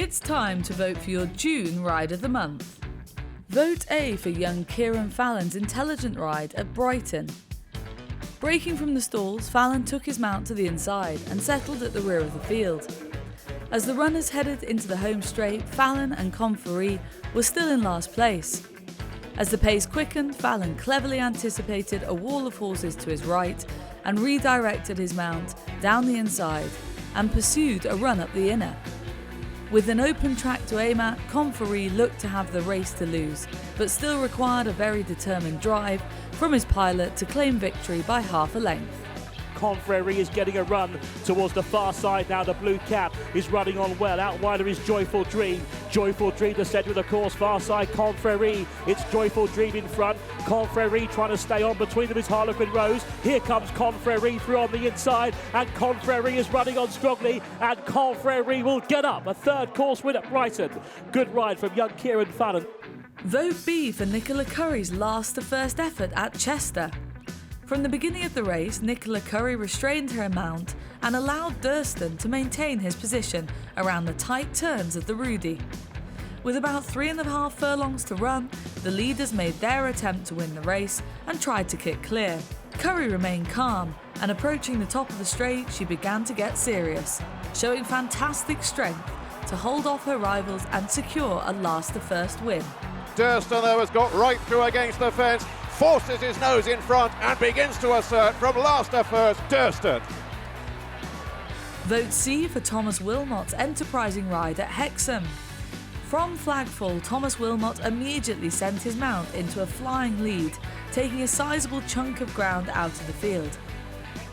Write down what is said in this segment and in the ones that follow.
It's time to vote for your June Ride of the Month. Vote A for young Kieran Fallon's intelligent ride at Brighton. Breaking from the stalls, Fallon took his mount to the inside and settled at the rear of the field. As the runners headed into the home straight, Fallon and Conferee were still in last place. As the pace quickened, Fallon cleverly anticipated a wall of horses to his right and redirected his mount down the inside and pursued a run up the inner. With an open track to aim at, Conferee looked to have the race to lose, but still required a very determined drive from his pilot to claim victory by half a length. Conferee is getting a run towards the far side now. The blue cap is running on well. Out wider is Joyful Dream. Joyful Dream the centre of the course, far side Conferee. It's Joyful Dream in front. Conferee trying to stay on. Between them is Harlequin Rose. Here comes Conferee through on the inside, and Conferee is running on strongly, and Conferee will get up. A third course win at Brighton. Good ride from young Kieran Fallon. Vote B for Nicola Curry's last to first effort at Chester. From the beginning of the race, Nicola Curry restrained her mount and allowed Durston to maintain his position around the tight turns of the Rudy. With about 3.5 furlongs to run, the leaders made their attempt to win the race and tried to kick clear. Curry remained calm, and approaching the top of the straight, she began to get serious, showing fantastic strength to hold off her rivals and secure a last to first win. Durston, though, has got right through against the fence, forces his nose in front and begins to assert from last to first, Durston. Vote C for Thomas Wilmot's enterprising ride at Hexham. From flagfall, Thomas Wilmot immediately sent his mount into a flying lead, taking a sizable chunk of ground out of the field.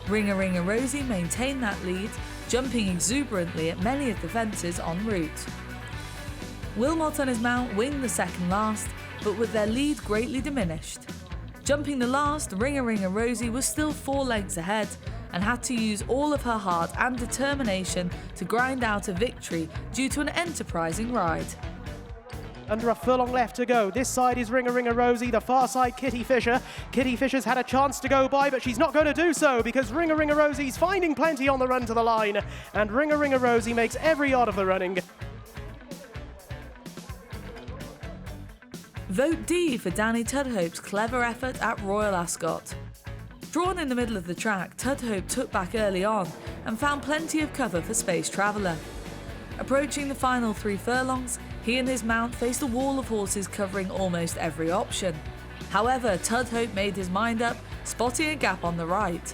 Ring a Ring a Rosie maintained that lead, jumping exuberantly at many of the fences en route. Wilmot and his mount winged the second last, but with their lead greatly diminished. Jumping the last, Ring a Ring a Rosie was still 4 lengths ahead and had to use all of her heart and determination to grind out a victory due to an enterprising ride. Under a furlong left to go. This side is Ring a Ring a Rosie, the far side Kitty Fisher. Kitty Fisher's had a chance to go by, but she's not going to do so because Ring a Ring a Rosie's finding plenty on the run to the line, and Ring a Ring a Rosie makes every yard of the running. Vote D for Danny Tudhope's clever effort at Royal Ascot. Drawn in the middle of the track, Tudhope took back early on and found plenty of cover for Space Traveller. Approaching the final 3 furlongs, he and his mount faced a wall of horses covering almost every option. However, Tudhope made his mind up, spotting a gap on the right.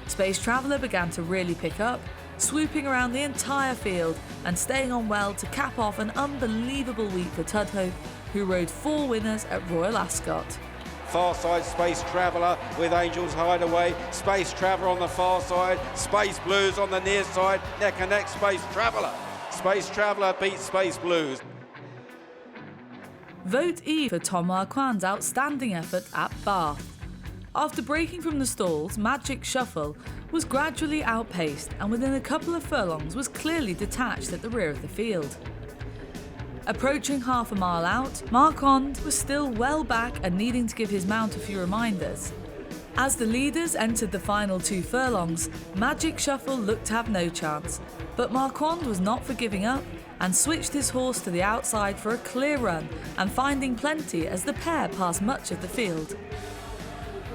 Space Traveller began to really pick up, swooping around the entire field and staying on well to cap off an unbelievable week for Tudhope, who rode 4 winners at Royal Ascot. Far side Space Traveller with Angels Hideaway, Space Traveller on the far side, Space Blues on the near side, neck and neck Space Traveller. Space Traveller beats Space Blues. Vote E for Tom Marquand's outstanding effort at Bath. After breaking from the stalls, Magic Shuffle was gradually outpaced and within a couple of furlongs was clearly detached at the rear of the field. Approaching half a mile out, Marquand was still well back and needing to give his mount a few reminders. As the leaders entered the final 2 furlongs, Magic Shuffle looked to have no chance, but Marquand was not for giving up and switched his horse to the outside for a clear run and finding plenty as the pair passed much of the field.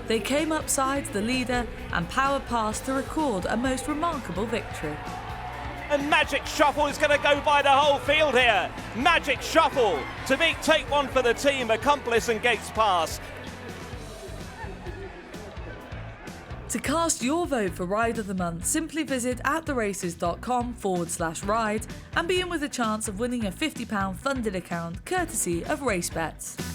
They came upside the leader and powered past to record a most remarkable victory. And Magic Shuffle is going to go by the whole field here. Magic Shuffle to take one for the team, accomplice and gates pass. To cast your vote for Ride of the Month, simply visit attheraces.com/ride and be in with a chance of winning a £50 funded account courtesy of RaceBets.